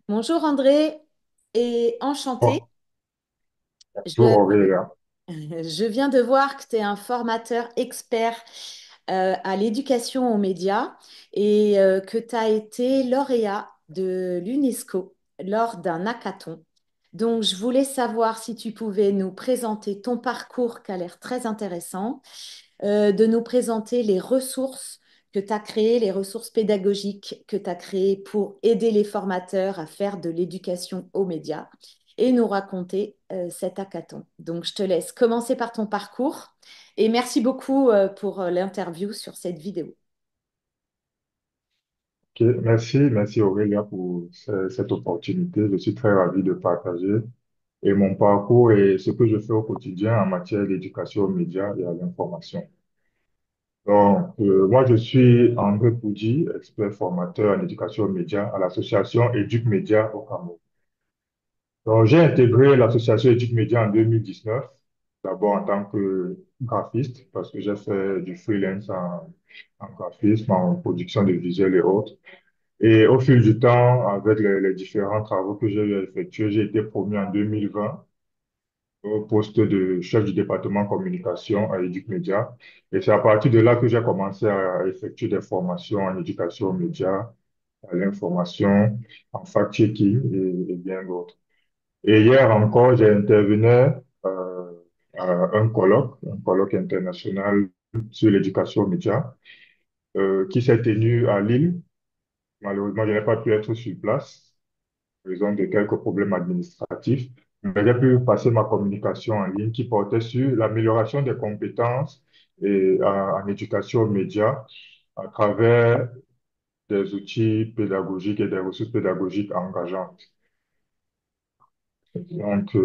Bonjour André et enchanté. Bon, Je, bonjour Aurélia. je viens de voir que tu es un formateur expert à l'éducation aux médias et que tu as été lauréat de l'UNESCO lors d'un hackathon. Donc, je voulais savoir si tu pouvais nous présenter ton parcours qui a l'air très intéressant, de nous présenter les ressources que tu as créées, les ressources pédagogiques que tu as créées pour aider les formateurs à faire de l'éducation aux médias et nous raconter cet hackathon. Donc, je te laisse commencer par ton parcours et merci beaucoup pour l'interview sur cette vidéo. Ok, merci Aurélia pour cette opportunité. Je suis très ravi de partager et mon parcours et ce que je fais au quotidien en matière d'éducation aux médias et à l'information. Donc, moi, je suis André Poudi, expert formateur en éducation aux médias à l'association Éduc Média au Cameroun. Donc, j'ai intégré l'association Éduc Média en 2019, d'abord en tant que graphiste, parce que j'ai fait du freelance en graphisme, en production de visuels et autres. Et au fil du temps, avec les différents travaux que j'ai eu à effectuer, j'ai été promu en 2020 au poste de chef du département communication à Éduc Média. Et c'est à partir de là que j'ai commencé à effectuer des formations en éducation aux médias, à l'information, en fact-checking et bien d'autres. Et hier encore, j'ai intervenu à un colloque international sur l'éducation aux médias, qui s'est tenu à Lille. Malheureusement, je n'ai pas pu être sur place en raison de quelques problèmes administratifs, mais j'ai pu passer ma communication en ligne qui portait sur l'amélioration des compétences et, en éducation aux médias à travers des outils pédagogiques et des ressources pédagogiques engageantes. Donc,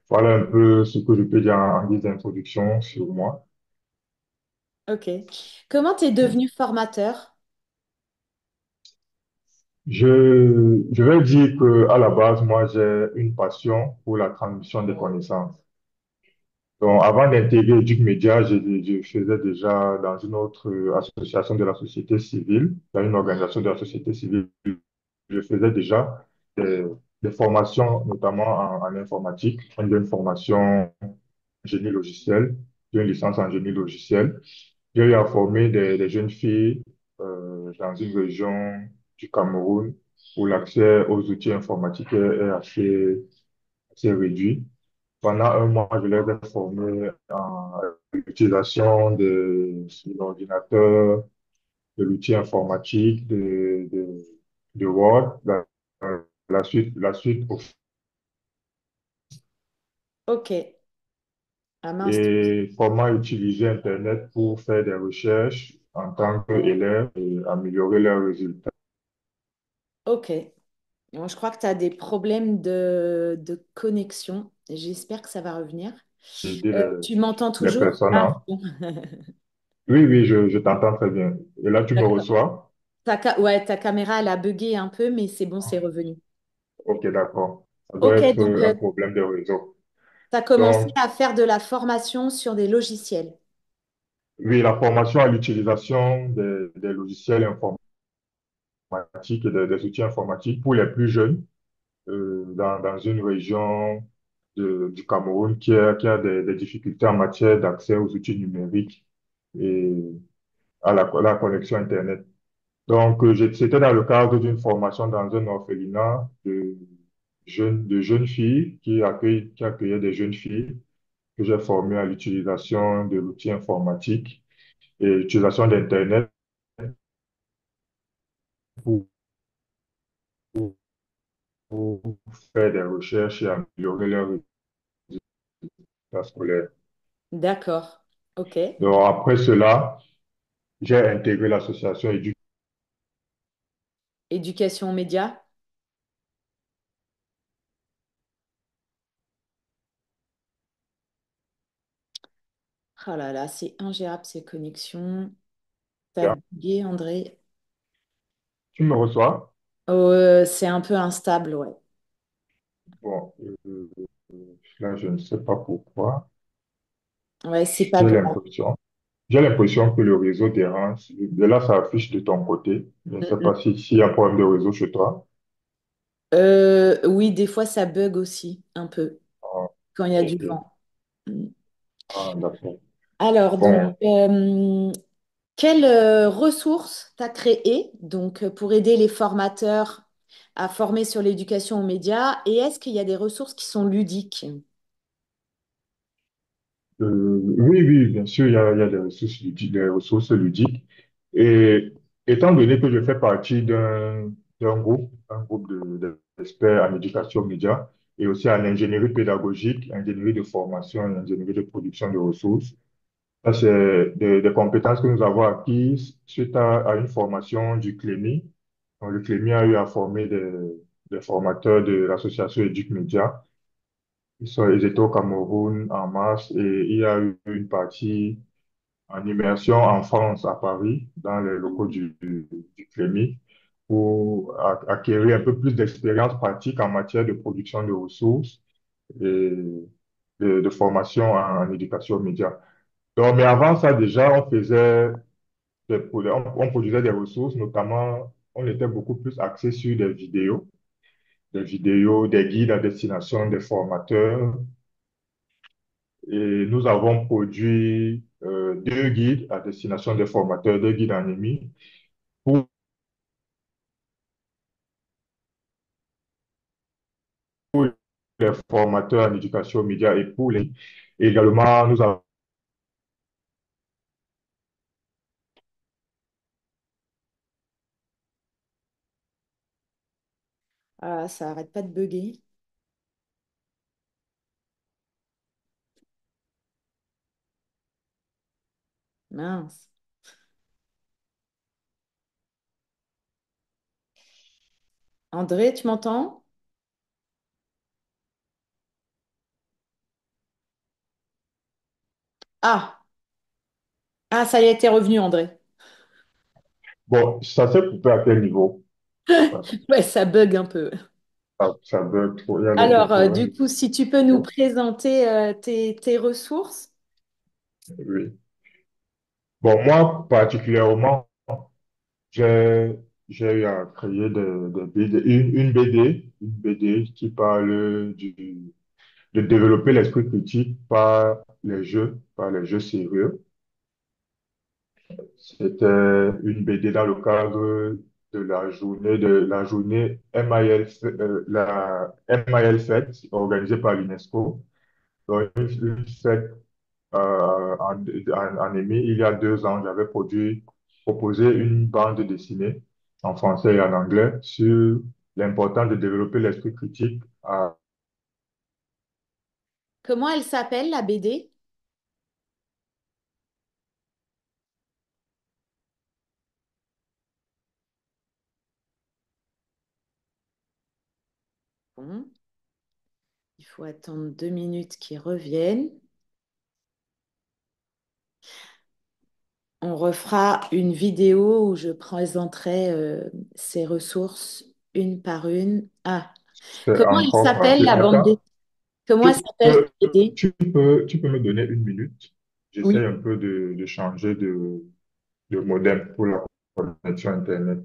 voilà un peu ce que je peux dire en guise d'introduction sur moi. Ok. Comment tu es devenu formateur? Je vais dire que à la base, moi, j'ai une passion pour la transmission des connaissances. Donc, avant d'intégrer Educ Média, je faisais déjà dans une autre association de la société civile, dans une organisation de la société civile, je faisais déjà des, des formations, notamment en informatique, une formation en génie logiciel, j'ai une licence en génie logiciel. J'ai eu à former des jeunes filles dans une région du Cameroun où l'accès aux outils informatiques est assez réduit. Pendant un mois, je les ai formés en utilisation de l'ordinateur, de l'outil informatique, de Word, la suite Ok. Ah mince. et comment utiliser Internet pour faire des recherches en tant qu'élève et améliorer leurs résultats. Ok. Bon, je crois que tu as des problèmes de connexion. J'espère que ça va revenir. Aider Tu m'entends les toujours? personnes Ah, à... bon. Oui, oui, je t'entends très bien. Et là, tu me D'accord. reçois? Ouais, ta caméra, elle a bugué un peu, mais c'est bon, c'est revenu. Ok, d'accord. Ça doit Ok, être donc un problème de réseau. tu as commencé Donc, à faire de la formation sur des logiciels. oui, la formation à l'utilisation des logiciels informatiques et des outils informatiques pour les plus jeunes dans une région du Cameroun qui a des difficultés en matière d'accès aux outils numériques et à la connexion Internet. Donc, c'était dans le cadre d'une formation dans un orphelinat de jeunes filles qui accueillait des jeunes filles que j'ai formées à l'utilisation de l'outil informatique et l'utilisation d'Internet pour, pour faire des recherches et améliorer leurs résultats scolaires. D'accord. Ok. Donc, après cela, j'ai intégré l'association Éduc. Éducation aux médias. Oh là là, c'est ingérable ces connexions. T'as bugué, André. Tu me reçois? C'est un peu instable, ouais. Bon, là, je ne sais pas pourquoi. Ouais, c'est pas J'ai grave. l'impression. J'ai l'impression que le réseau dérange. De là, ça affiche de ton côté. Je ne Mm, sais mm. pas s'il y a un problème de réseau chez toi. Oui, des fois ça bug aussi un peu Ah, quand il y a du ok. vent. Mm. Ah, d'accord. Alors, donc, Bon, quelles ressources tu as créées donc, pour aider les formateurs à former sur l'éducation aux médias? Et est-ce qu'il y a des ressources qui sont ludiques? oui, oui, bien sûr, il y a des ressources ludiques. Et étant donné que je fais partie un groupe d'experts en éducation média et aussi en ingénierie pédagogique, ingénierie de formation et ingénierie de production de ressources, ça, c'est des compétences que nous avons acquises suite à une formation du CLEMI. Donc, le CLEMI a eu à former des formateurs de l'association Éduc-Média. Ils étaient au Cameroun en mars et il y a eu une partie en immersion en France, à Paris, dans les locaux du CLEMI, pour acquérir un peu plus d'expérience pratique en matière de production de ressources et de formation en éducation aux médias. Donc, mais avant ça, déjà, on produisait des ressources, notamment, on était beaucoup plus axé sur des vidéos, des guides à destination des formateurs. Et nous avons produit deux guides à destination des formateurs, deux guides en EMI pour les formateurs en éducation média et pour les. Et également, nous avons Ah, ça arrête pas de bugger. Mince. André, tu m'entends? Ah, ah, ça y est, t'es revenu, André. bon, ça s'est coupé à quel niveau? Parce que Ouais, ça bug un peu. ça bug trop, il y a les Alors, échos, hein. du coup, si tu peux nous présenter tes ressources. Oui. Bon, moi, particulièrement, j'ai, j'ai eu à créer des BD, une BD qui parle de développer l'esprit critique par les jeux sérieux. C'était une BD dans le cadre de la journée MIL, la MIL Fête organisée par l'UNESCO. Donc, une fête en EMI, il y a 2 ans, proposé une bande dessinée en français et en anglais sur l'importance de développer l'esprit critique. Comment elle s'appelle, la BD? Bon, il faut attendre 2 minutes qu'ils reviennent. On refera une vidéo où je présenterai ces ressources une par une. Ah, C'est comment elle encore s'appelle, parti. la bande Attends, dessinée? Comment elle tu s'appelle, ta peux, BD? tu peux me donner 1 minute? J'essaie Oui, un peu de changer de modem pour la connexion Internet.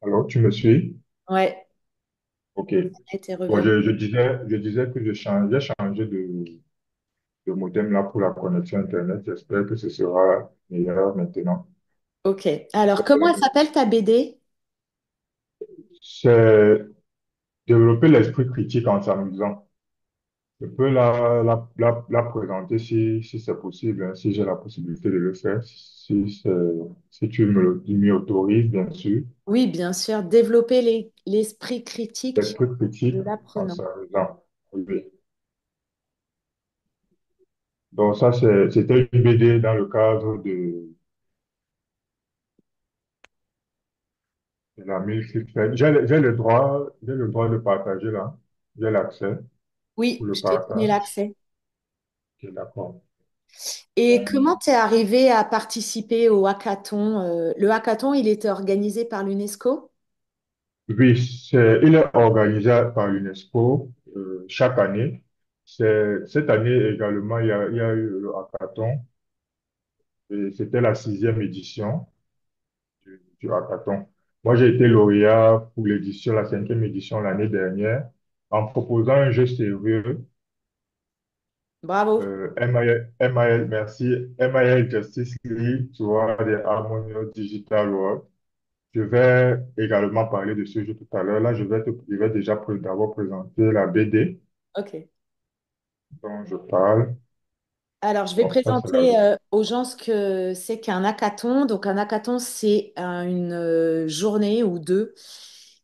Alors, tu me suis? ouais, OK. elle était Bon, revenue. je disais que j'ai changé de modem là pour la connexion Internet. J'espère que ce sera meilleur maintenant. Ok. Alors, comment elle s'appelle, ta BD? C'est développer l'esprit critique en s'amusant. Je peux la présenter si c'est possible, hein, si j'ai la possibilité de le faire, si tu m'y autorises, bien sûr. Oui, bien sûr, développer l'esprit critique L'esprit de critique en l'apprenant. s'amusant. Oui. Donc ça, c'était une BD dans le cadre de la multiplex. J'ai le droit de partager là. J'ai l'accès pour Oui, le je t'ai donné partage. l'accès. Ok, d'accord. Et comment t'es arrivé à participer au hackathon? Le hackathon, il était organisé par l'UNESCO? Oui, il est organisé par l'UNESCO chaque année. Cette année également, il y a eu le hackathon et c'était la sixième édition du hackathon. Moi, j'ai été lauréat pour l'édition, la cinquième édition l'année dernière en proposant un jeu sérieux, Bravo. MIL, merci, MIL Justice League, tu vois, des Harmonious Digital World. Je vais également parler de ce jeu tout à l'heure. Là, je vais déjà d'abord présenter la BD Ok. dont je parle. Alors, je vais Bon, ça, c'est la... présenter aux gens ce que c'est qu'un hackathon. Donc, un hackathon, c'est une journée ou deux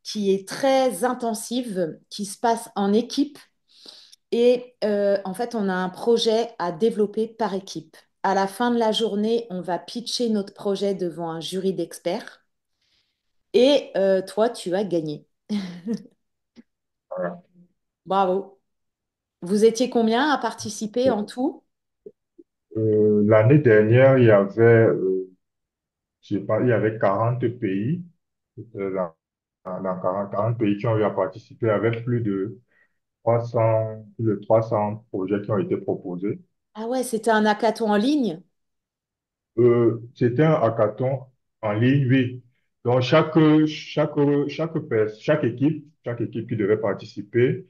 qui est très intensive, qui se passe en équipe. Et en fait, on a un projet à développer par équipe. À la fin de la journée, on va pitcher notre projet devant un jury d'experts. Et toi, tu as gagné. voilà. Bravo. Vous étiez combien à participer en tout? L'année dernière, il y avait, je sais pas, il y avait 40 pays. C'était dans 40 pays qui ont eu à participer avec plus de 300 projets qui ont été proposés. Ah ouais, c'était un hackathon en ligne? C'était un hackathon en ligne, oui. Donc, chaque équipe qui devait participer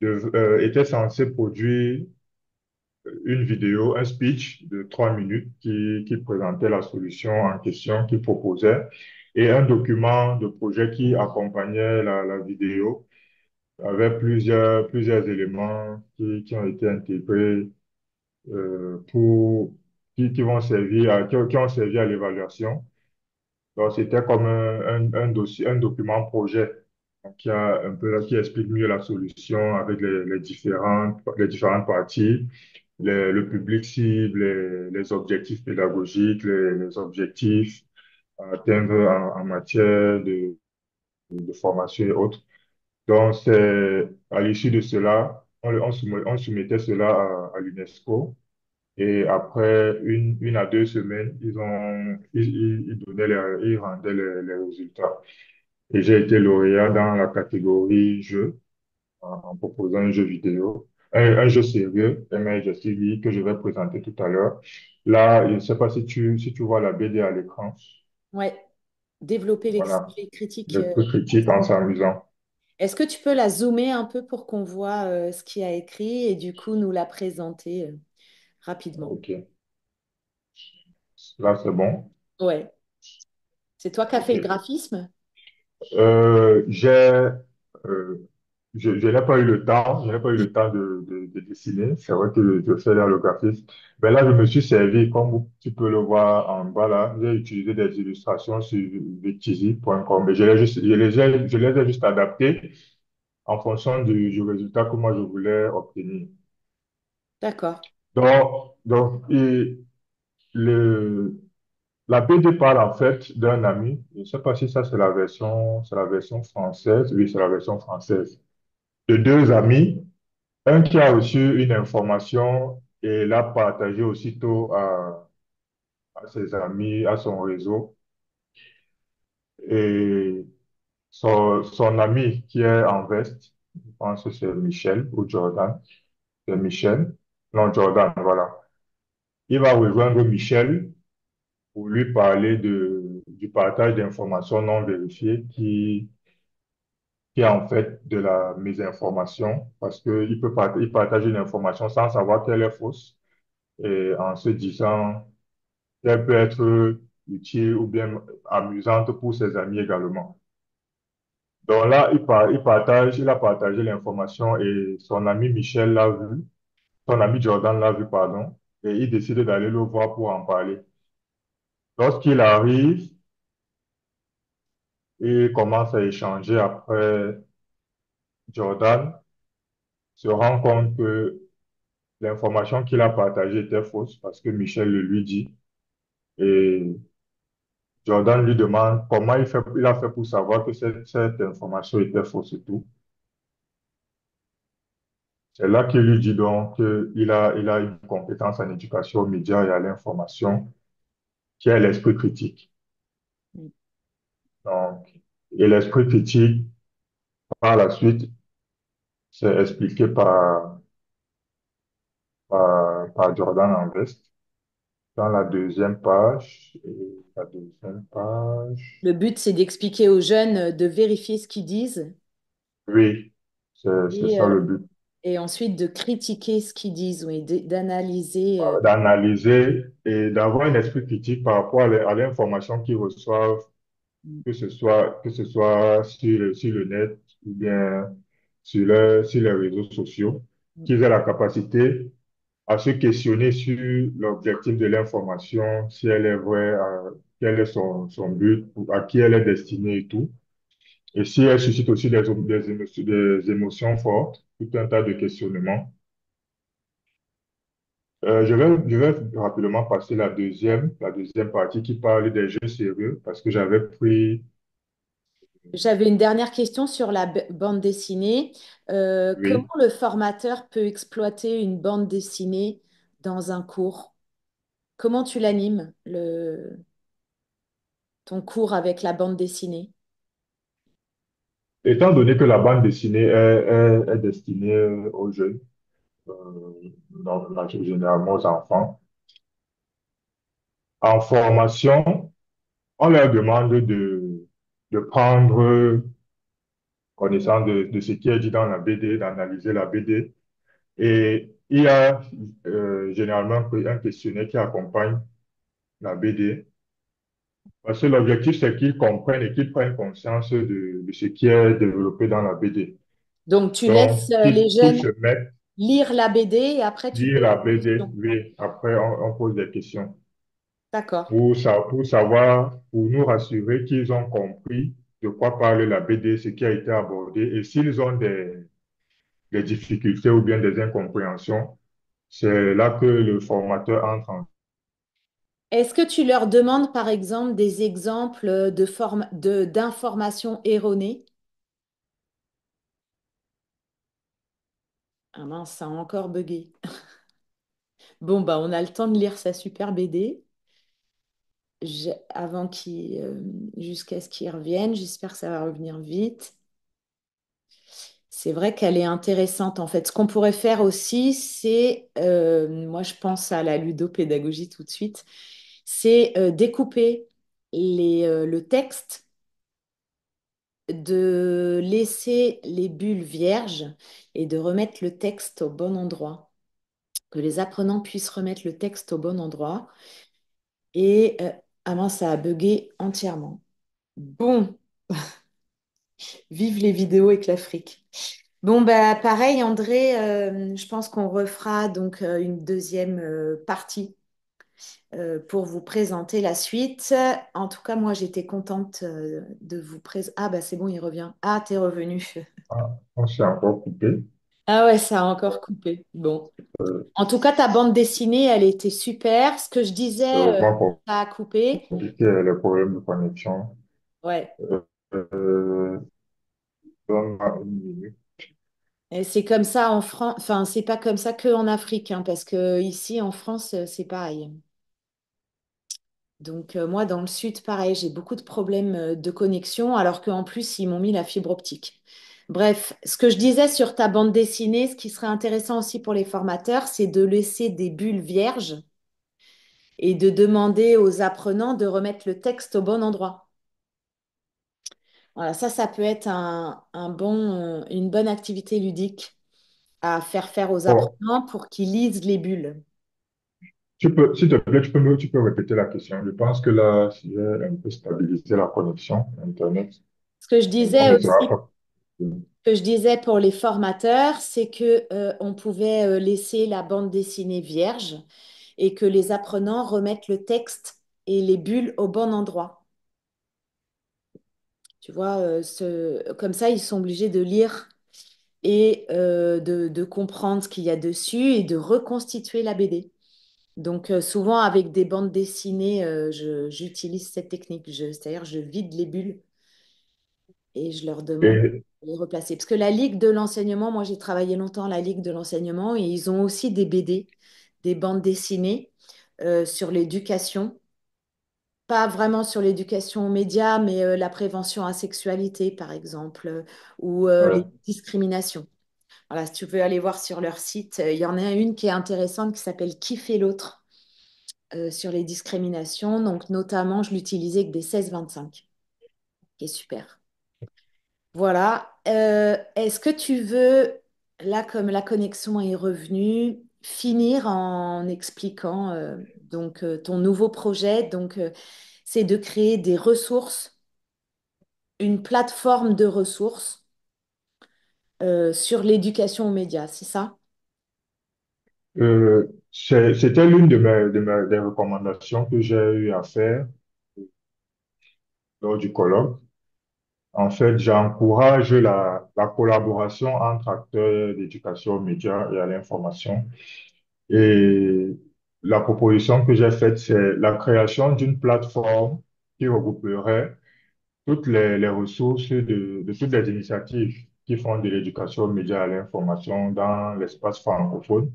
était censée produire une vidéo, un speech de 3 minutes qui présentait la solution en question, qui proposait, et un document de projet qui accompagnait la vidéo avec plusieurs éléments qui ont été intégrés pour, qui vont servir qui ont servi à l'évaluation. Donc, c'était comme un dossier, un document projet donc, qui explique mieux la solution avec les différentes parties, le public cible, les objectifs pédagogiques, les objectifs à atteindre en matière de formation et autres. Donc, c'est à l'issue de cela, on soumettait cela à l'UNESCO. Et après une à 2 semaines, ils donnaient ils rendaient les résultats. Et j'ai été lauréat dans la catégorie jeu, en proposant un jeu vidéo, un jeu sérieux, MHSTV, que je vais présenter tout à l'heure. Là, je ne sais pas si tu vois la BD à l'écran. Ouais. Développer Voilà, l'esprit critique. le plus critique en s'amusant. Est-ce que tu peux la zoomer un peu pour qu'on voit ce qu'il y a écrit et du coup nous la présenter rapidement? OK, là, c'est bon. Ouais. C'est toi qui as fait le OK. graphisme? Euh, j'ai, euh, je n'ai pas eu le temps, je n'ai pas eu le temps de dessiner. C'est vrai que je fais là le graphisme. Mais là, je me suis servi, comme tu peux le voir en bas là, j'ai utilisé des illustrations sur Victizy.com. Mais je les ai juste adaptées en fonction du résultat que moi je voulais obtenir. D'accord. Et le, la BD parle en fait d'un ami. Je ne sais pas si ça c'est la version française. Oui, c'est la version française. De deux amis, un qui a reçu une information et l'a partagé aussitôt à ses amis, à son réseau. Et son ami qui est en veste, je pense que c'est Michel ou Jordan, c'est Michel, non Jordan, voilà. Il va rejoindre Michel pour lui parler du partage d'informations non vérifiées qui est en fait de la mésinformation parce il partage une information sans savoir qu'elle est fausse et en se disant qu'elle peut être utile ou bien amusante pour ses amis également. Donc là, il a partagé l'information et son ami Michel l'a vu, son ami Jordan l'a vu, pardon, et il décide d'aller le voir pour en parler. Lorsqu'il arrive, il commence à échanger après Jordan, se rend compte que l'information qu'il a partagée était fausse parce que Michel le lui dit. Et Jordan lui demande comment il a fait pour savoir que cette information était fausse et tout. C'est là qu'il lui dit donc il a une compétence en éducation aux médias et à l'information, qui est l'esprit critique. Donc, et l'esprit critique, par la suite, C'est expliqué par Jordan Anvest. Dans la deuxième page, Le but, c'est d'expliquer aux jeunes de vérifier ce qu'ils disent oui, c'est et, ça le but. et ensuite de critiquer ce qu'ils disent, oui, d'analyser. D'analyser et d'avoir un esprit critique par rapport à l'information qu'ils reçoivent, que ce soit sur le net ou bien sur les réseaux sociaux, qu'ils aient la capacité à se questionner sur l'objectif de l'information, si elle est vraie, quel est son but, à qui elle est destinée et tout. Et si elle suscite aussi des émotions fortes, tout un tas de questionnements. Je vais rapidement passer la deuxième partie qui parle des jeux sérieux parce que j'avais pris, J'avais une dernière question sur la bande dessinée. Comment oui, le formateur peut exploiter une bande dessinée dans un cours? Comment tu l'animes, ton cours avec la bande dessinée? étant donné que la bande dessinée est destinée aux jeunes, euh, généralement aux enfants, en formation, on leur demande de prendre connaissance de ce qui est dit dans la BD, d'analyser la BD. Et il y a généralement un questionnaire qui accompagne la BD. Parce que l'objectif, c'est qu'ils comprennent et qu'ils prennent conscience de ce qui est développé dans la BD. Donc, tu laisses Donc, les qu'ils jeunes se mettent, lire la BD et après tu lire poses la des BD, questions. oui, après on pose des questions D'accord. pour savoir, pour nous rassurer qu'ils ont compris de quoi parle la BD, ce qui a été abordé. Et s'ils ont des difficultés ou bien des incompréhensions, c'est là que le formateur entre en... Est-ce que tu leur demandes, par exemple, des exemples d'informations erronées? Ah mince, ça a encore bugué. Bon, bah, on a le temps de lire sa super BD avant jusqu'à ce qu'il revienne. J'espère que ça va revenir vite. C'est vrai qu'elle est intéressante. En fait, ce qu'on pourrait faire aussi, moi je pense à la ludopédagogie tout de suite, c'est découper le texte, de laisser les bulles vierges et de remettre le texte au bon endroit, que les apprenants puissent remettre le texte au bon endroit. Et ah mince, ça a bugué entièrement. Bon, vive les vidéos avec l'Afrique. Bon, bah pareil, André, je pense qu'on refera donc une deuxième partie pour vous présenter la suite. En tout cas, moi, j'étais contente de vous présenter. Ah, bah c'est bon, il revient. Ah, t'es revenu. Ah, on s'est encore coupé. Ah ouais, ça a encore coupé. Bon. Euh, En tout cas, ta bande dessinée, elle était super. Ce que je c'est disais, vraiment ça a coupé. compliqué, les problèmes de connexion. Ouais. Euh, euh, Donne-moi une minute. Et c'est comme ça en France. Enfin, c'est pas comme ça qu'en Afrique, hein, parce que ici, en France, c'est pareil. Donc, moi, dans le sud, pareil, j'ai beaucoup de problèmes de connexion, alors qu'en plus, ils m'ont mis la fibre optique. Bref, ce que je disais sur ta bande dessinée, ce qui serait intéressant aussi pour les formateurs, c'est de laisser des bulles vierges et de demander aux apprenants de remettre le texte au bon endroit. Voilà, ça peut être une bonne activité ludique à faire aux Bon, apprenants pour qu'ils lisent les bulles. s'il te plaît, tu peux répéter la question. Je pense que là, j'ai un peu stabilisé la connexion Internet. Ce que je On disais ne sera aussi, pas. que je disais pour les formateurs, c'est que on pouvait laisser la bande dessinée vierge et que les apprenants remettent le texte et les bulles au bon endroit. Tu vois, comme ça, ils sont obligés de lire et de comprendre ce qu'il y a dessus et de reconstituer la BD. Donc, souvent, avec des bandes dessinées, j'utilise cette technique. C'est-à-dire, je vide les bulles et je leur demande Et, de les replacer. Parce que la Ligue de l'enseignement, moi, j'ai travaillé longtemps à la Ligue de l'enseignement et ils ont aussi des BD, des bandes dessinées sur l'éducation. Pas vraiment sur l'éducation aux médias, mais la prévention à sexualité, par exemple, ou les ouais. discriminations. Voilà, si tu veux aller voir sur leur site, il y en a une qui est intéressante qui s'appelle Qui fait l'autre sur les discriminations. Donc, notamment, je l'utilisais avec des 16-25, qui est super. Voilà. Est-ce que tu veux, là, comme la connexion est revenue, finir en expliquant ton nouveau projet? Donc, c'est de créer des ressources, une plateforme de ressources sur l'éducation aux médias, c'est ça? C'était l'une des recommandations que j'ai eu à faire lors du colloque. En fait, j'encourage la collaboration entre acteurs d'éducation aux médias et à l'information. Et la proposition que j'ai faite, c'est la création d'une plateforme qui regrouperait toutes les ressources de toutes les initiatives qui font de l'éducation aux médias et à l'information dans l'espace francophone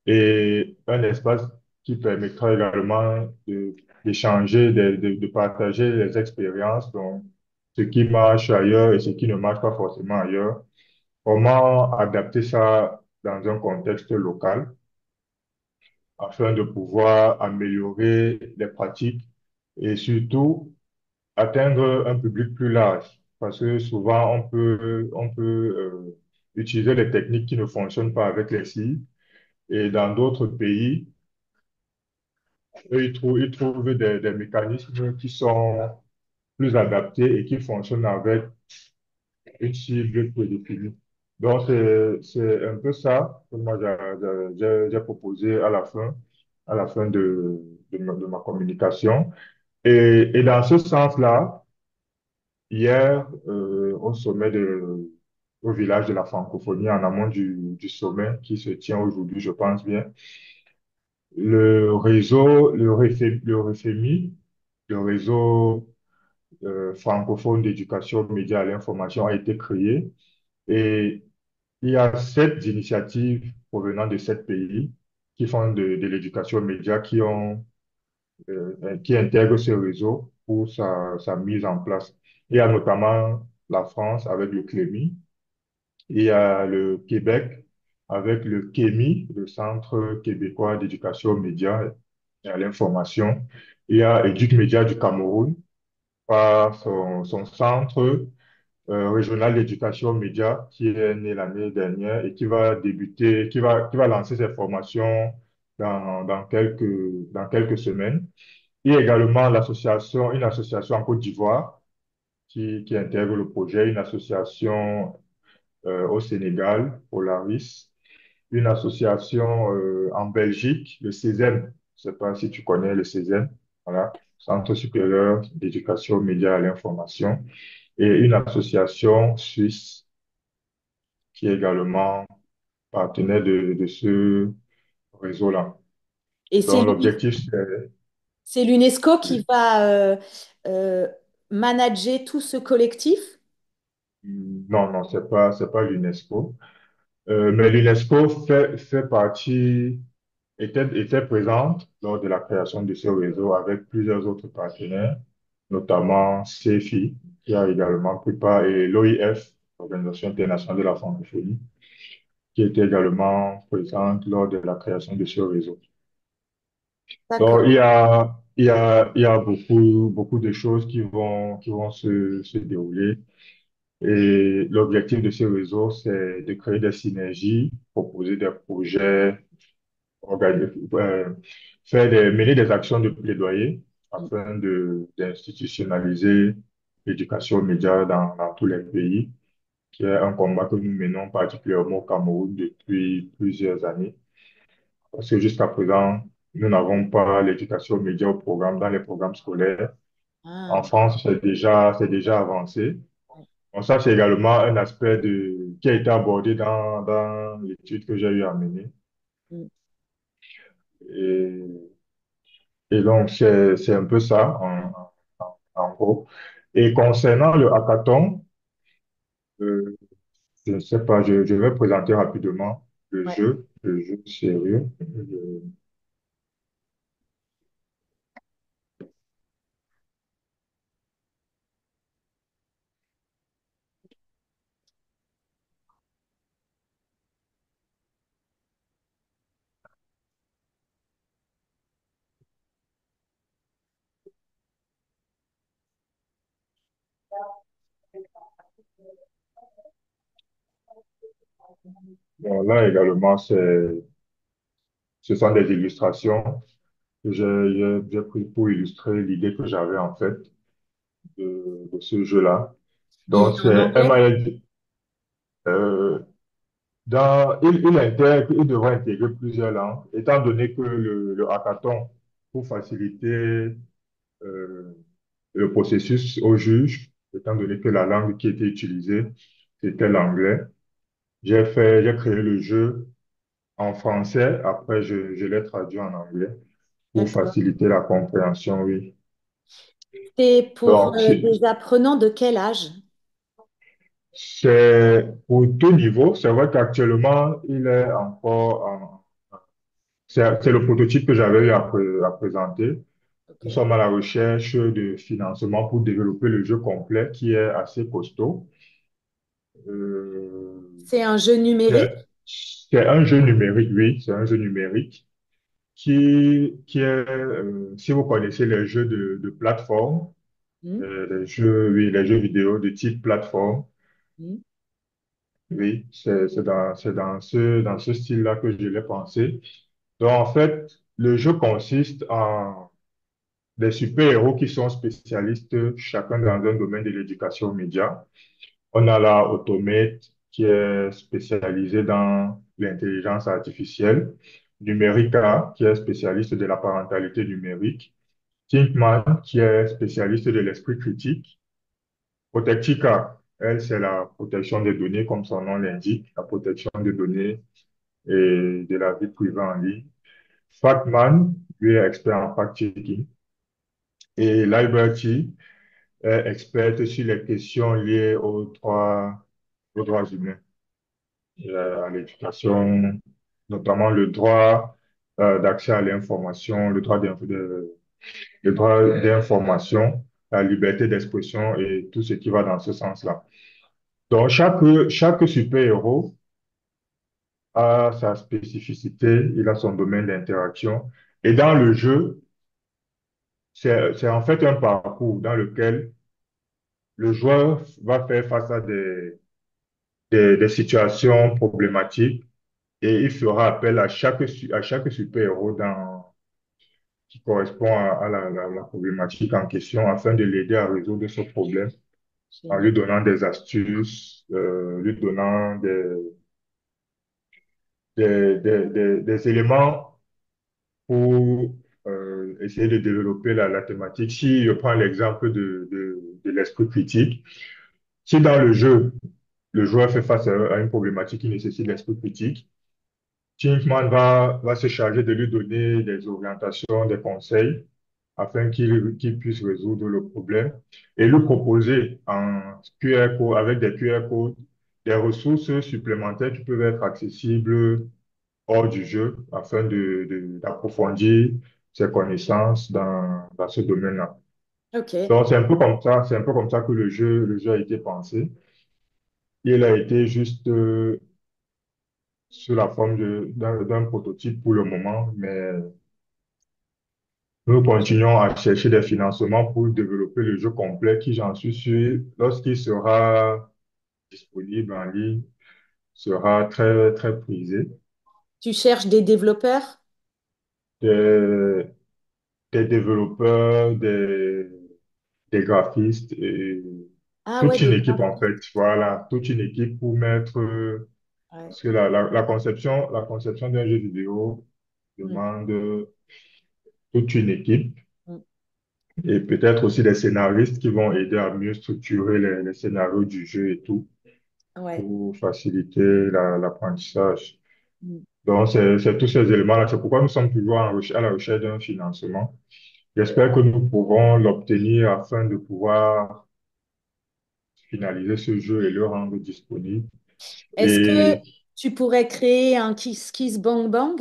et un espace qui permettra également d'échanger, de partager les expériences, donc ce qui marche ailleurs et ce qui ne marche pas forcément ailleurs. Comment adapter ça dans un contexte local afin de pouvoir améliorer les pratiques et surtout atteindre un public plus large. Parce que souvent, on peut utiliser les techniques qui ne fonctionnent pas avec les filles. Et dans d'autres pays, eux, ils trouvent des mécanismes qui sont plus adaptés et qui fonctionnent avec une cible prédéfinie. Donc, c'est un peu ça que moi, j'ai proposé à la fin de ma communication. Et dans ce sens-là, hier, au village de la francophonie, en amont du sommet qui se tient aujourd'hui, je pense bien, le réseau, le RFMI, le réseau francophone d'éducation aux médias et à l'information a été créé et il y a 7 initiatives provenant de 7 pays qui font de l'éducation aux médias qui intègrent ce réseau pour sa mise en place. Il y a notamment la France avec le CLEMI, il y a le Québec avec le CHEMI, le Centre québécois d'éducation aux médias et à l'information. Il y a Éduc-Média du Cameroun par son centre régional d'éducation aux médias qui est né l'année dernière et qui va lancer ses formations dans quelques semaines. Il y a également une association en Côte d'Ivoire qui intègre le projet, une association au Sénégal, Polaris, une association en Belgique, le CESEM. Je ne sais pas si tu connais le CESEM, voilà, Centre supérieur d'éducation aux médias et à l'information, et une association suisse qui est également partenaire de ce réseau-là. Et Donc, l'objectif, c'est l'UNESCO qui c'est, va euh, manager tout ce collectif. non, non, c'est pas l'UNESCO. Mais l'UNESCO fait partie était présente lors de la création de ce réseau avec plusieurs autres partenaires, notamment CEFI, qui a également pris part, et l'OIF, l'Organisation internationale de la francophonie, qui était également présente lors de la création de ce réseau. Donc, D'accord. il y a beaucoup de choses qui vont se dérouler. Et l'objectif de ce réseau, c'est de créer des synergies, proposer des projets euh, mener des actions de plaidoyer afin d'institutionnaliser l'éducation aux médias dans tous les pays, qui est un combat que nous menons particulièrement au Cameroun depuis plusieurs années. Parce que jusqu'à présent, nous n'avons pas l'éducation aux médias dans les programmes scolaires. En Ah, France, c'est déjà avancé. Bon, ça, c'est également un aspect qui a été abordé dans l'étude que j'ai eu à mener. mm. Et Et donc, c'est un peu ça, en gros. Et concernant le hackathon, euh, je ne sais pas, je vais présenter rapidement Ouais. le jeu sérieux. Bon, là également, ce sont des illustrations que j'ai prises pour illustrer l'idée que j'avais en fait de ce jeu-là. Il Donc, est en c'est un anglais? manuel, euh, il devrait intégrer plusieurs langues, étant donné que le hackathon, pour faciliter euh, le processus au juge, étant donné que la langue qui était utilisée, c'était l'anglais, j'ai créé le jeu en français, après je l'ai traduit en anglais pour D'accord. faciliter la compréhension, oui. C'est pour Donc, des apprenants de quel âge? c'est pour tout niveau. C'est vrai qu'actuellement, il est encore c'est le prototype que j'avais eu à présenter. Nous Ok. sommes à la recherche de financement pour développer le jeu complet qui est assez costaud. Euh, C'est un jeu numérique? c'est un jeu numérique, oui, c'est un jeu numérique qui est, si vous connaissez les jeux de plateforme, Hmm, les jeux, oui, les jeux vidéo de type plateforme, hmm. oui, dans ce style-là que je l'ai pensé. Donc, en fait, le jeu consiste en des super-héros qui sont spécialistes, chacun dans un domaine de l'éducation aux médias. On a la Automate qui est spécialisée dans l'intelligence artificielle, Numérica qui est spécialiste de la parentalité numérique, Thinkman qui est spécialiste de l'esprit critique, Protectica, elle, c'est la protection des données, comme son nom l'indique, la protection des données et de la vie privée en ligne. Fatman, lui est expert en fact-checking. Et Liberty est experte sur les questions liées aux droits humains, à l'éducation, notamment le droit d'accès à l'information, le droit d'information, la liberté d'expression et tout ce qui va dans ce sens-là. Donc, chaque super-héros a sa spécificité, il a son domaine d'interaction. Et dans le jeu, c'est en fait un parcours dans lequel le joueur va faire face à des situations problématiques et il fera appel à chaque super-héros qui correspond à la problématique en question afin de l'aider à résoudre ce problème en lui Génial. donnant des astuces, lui donnant des éléments pour essayer de développer la thématique. Si je prends l'exemple de l'esprit critique, si dans le jeu, le joueur fait face à une problématique qui nécessite l'esprit critique, Thinkman va se charger de lui donner des orientations, des conseils afin qu'il puisse résoudre le problème et lui proposer avec des QR codes des ressources supplémentaires qui peuvent être accessibles hors du jeu afin d'approfondir ses connaissances dans ce domaine-là. Ok. Donc, c'est un peu comme ça que le jeu a été pensé. Il a été juste sous la forme d'un prototype pour le moment, mais nous continuons à chercher des financements pour développer le jeu complet qui, j'en suis sûr, lorsqu'il sera disponible en ligne, sera très, très prisé. Tu cherches des développeurs? Des, des développeurs, des graphistes et Ah ouais, toute une des équipe en graphistes. fait. Voilà, toute une équipe pour mettre, Ouais. parce que la conception d'un jeu vidéo Mm, demande toute une équipe mm. et peut-être aussi des scénaristes qui vont aider à mieux structurer les scénarios du jeu et tout Ouais. pour faciliter l'apprentissage. Mm. Donc, c'est tous ces éléments-là. C'est pourquoi nous sommes toujours à la recherche d'un financement. J'espère que nous pourrons l'obtenir afin de pouvoir finaliser ce jeu et le rendre disponible. Est-ce que Et tu pourrais créer un Kiss Bang Bang,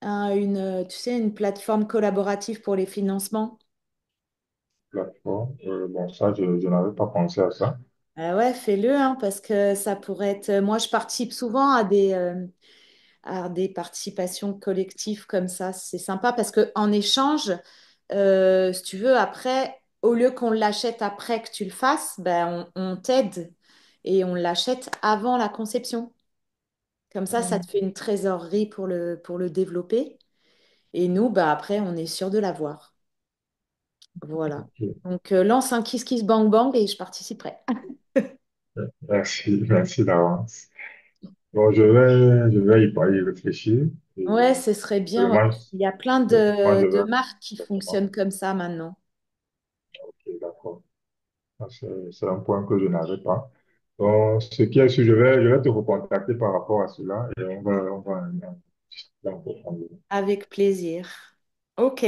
tu sais, une plateforme collaborative pour les financements? plateforme, bon, ça, je n'avais pas pensé à ça. Ah ouais, fais-le, hein, parce que ça pourrait être. Moi, je participe souvent à des participations collectives comme ça. C'est sympa parce que en échange, si tu veux, après, au lieu qu'on l'achète après que tu le fasses, ben, on t'aide et on l'achète avant la conception. Comme ça te fait une trésorerie pour le développer. Et nous, bah, après, on est sûr de l'avoir. Voilà. Ok. Donc, lance un Kiss Kiss Bang Bang et je participerai. Merci, merci d'avance. Bon, je vais y réfléchir. Et Ouais, ce serait bien. Ouais. vraiment, Il y a plein vraiment, je de vais. marques qui fonctionnent comme ça maintenant. Ok, d'accord. Ah, c'est un point que je n'avais pas. Donc, ce qui est sûr, je vais te recontacter par rapport à cela et on va en discuter en profondeur. Avec plaisir. OK.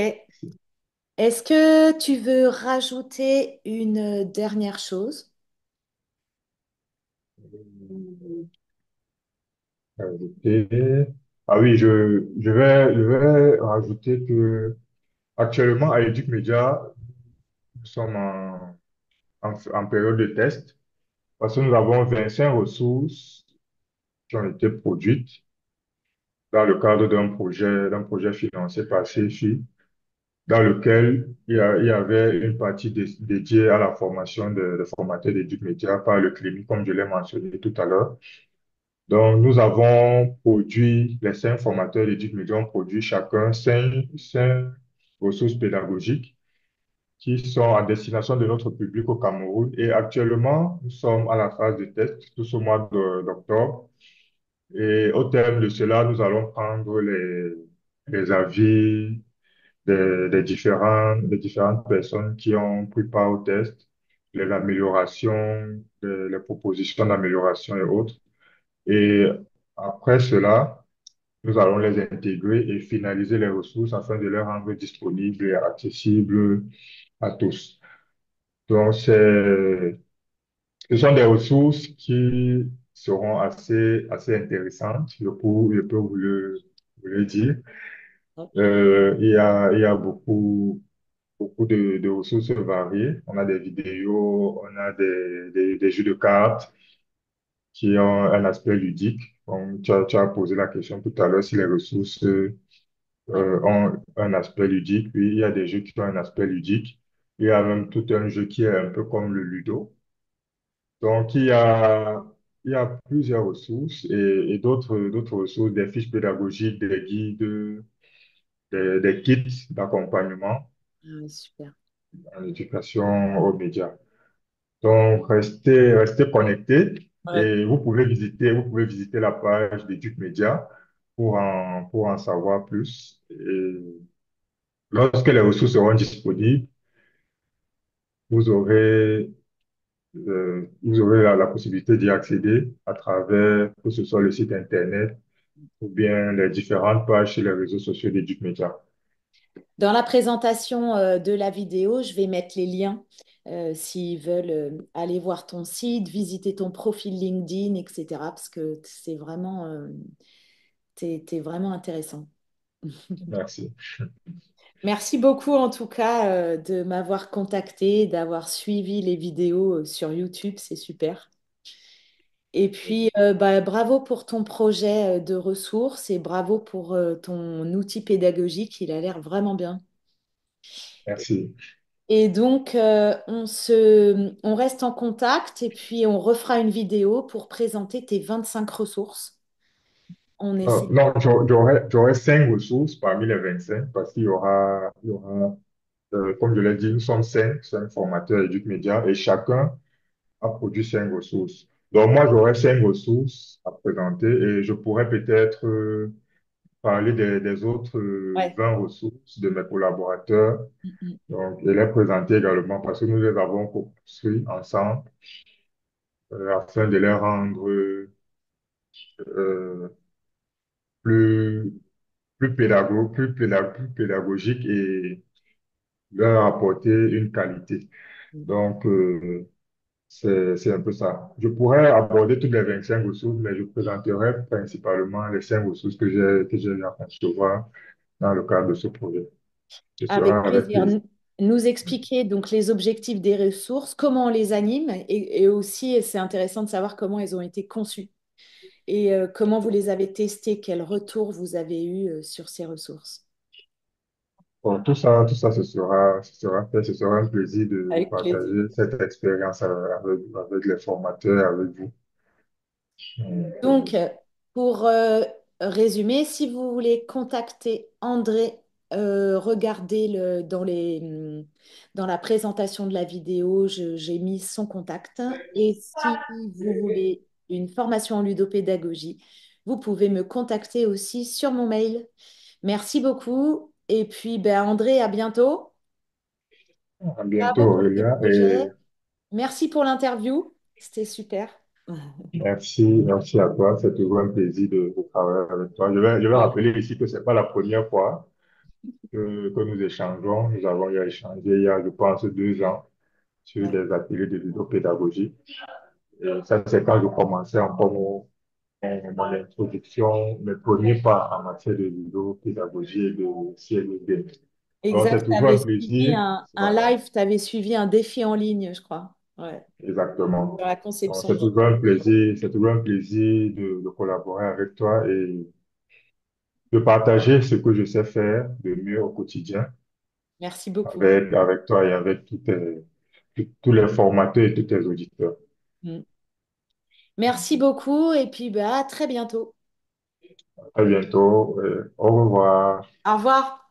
Est-ce que tu veux rajouter une dernière chose? Ajouter. Ah oui, je vais rajouter que actuellement, à Educ Media, nous sommes en période de test parce que nous avons 25 ressources qui ont été produites dans le cadre d'un projet financé par CFI, dans lequel il y avait une partie dédiée à la formation de formateurs d'éduc média par le CLEMI, comme je l'ai mentionné tout à l'heure. Donc, nous avons produit, les 5 formateurs d'éduc média ont produit chacun cinq ressources pédagogiques qui sont à destination de notre public au Cameroun. Et actuellement, nous sommes à la phase de test tout ce mois d'octobre. Et au terme de cela, nous allons prendre les avis des différentes personnes qui ont pris part au test, les améliorations, les propositions d'amélioration et autres. Et après cela, nous allons les intégrer et finaliser les ressources afin de les rendre disponibles et accessibles à tous. Donc, ce sont des ressources qui seront assez intéressantes, je peux vous le dire. Il y a beaucoup de ressources variées. On a des vidéos, on a des jeux de cartes qui ont un aspect ludique. Donc, tu as posé la question tout à l'heure si les ressources Ouais. ont un aspect ludique. Oui, il y a des jeux qui ont un aspect ludique. Il y a même tout un jeu qui est un peu comme le Ludo. Donc, il y a plusieurs ressources et d'autres ressources, des fiches pédagogiques, des guides, des kits d'accompagnement Ah, super. en éducation aux médias. Donc, restez connectés Ouais. et vous pouvez visiter la page d'Éduc Média pour en savoir plus. Et lorsque les ressources seront disponibles, vous aurez, vous aurez la possibilité d'y accéder à travers que ce soit le site Internet ou bien les différentes pages sur les réseaux sociaux d'Éduc Média. Dans la présentation de la vidéo, je vais mettre les liens s'ils veulent aller voir ton site, visiter ton profil LinkedIn, etc. Parce que t'es vraiment intéressant. Merci. Merci beaucoup en tout cas de m'avoir contacté, d'avoir suivi les vidéos sur YouTube, c'est super. Et puis, bah, bravo pour ton projet de ressources et bravo pour ton outil pédagogique, il a l'air vraiment bien. Merci. Et donc, on reste en contact et puis on refera une vidéo pour présenter tes 25 ressources. On essaie. Non, j'aurai 5 ressources parmi les 25 parce il y aura comme je l'ai dit, nous sommes 5 formateurs éduc média et chacun a produit 5 ressources. Donc moi, j'aurai 5 ressources à présenter et je pourrais peut-être parler des autres Ouais. 20 ressources de mes collaborateurs Mm, donc, et les présenter également parce que nous les avons construits ensemble afin de les rendre euh, plus, plus pédagogiques et leur apporter une qualité. mm. Donc, c'est un peu ça. Je pourrais aborder toutes les 25 ressources, mais je présenterai principalement les 5 ressources que j'ai eu à concevoir dans le cadre de ce projet. Ce Avec sera avec plaisir. plaisir. Nous expliquer donc les objectifs des ressources, comment on les anime et aussi, c'est intéressant de savoir comment elles ont été conçues et comment vous les avez testées, quel retour vous avez eu sur ces ressources. Bon, tout ça, ce sera fait. Ce sera un plaisir de Avec plaisir. partager cette expérience avec les formateurs, avec vous. Donc, Mm. Pour résumer, si vous voulez contacter André, regardez dans la présentation de la vidéo, j'ai mis son contact. Et si vous voulez une formation en ludopédagogie, vous pouvez me contacter aussi sur mon mail. Merci beaucoup. Et puis, ben, André, à bientôt. À bientôt, Bravo pour ce Aurélia, projet. et Merci pour l'interview. C'était super. merci à toi. C'est toujours un plaisir de travailler avec toi. Je vais Ouais. rappeler ici que c'est pas la première fois que nous échangeons. Nous avons eu à échanger il y a, je pense, 2 ans sur Ouais. des ateliers de ludopédagogie. Et ça, c'est quand je commençais encore mon introduction, mes premiers pas en matière de ludopédagogie et de CLD. Donc, Exact, c'est tu toujours un avais suivi plaisir. un Voilà, live, tu avais suivi un défi en ligne, je crois. Ouais, exactement. sur la Donc, conception c'est de jeux. toujours un plaisir, c'est toujours un plaisir de collaborer avec toi et de partager ce que je sais faire de mieux au quotidien Merci beaucoup. avec toi et avec tous les formateurs et tous tes auditeurs. Mm. Merci beaucoup et puis bah, à très bientôt. À très bientôt. Au revoir. Au revoir.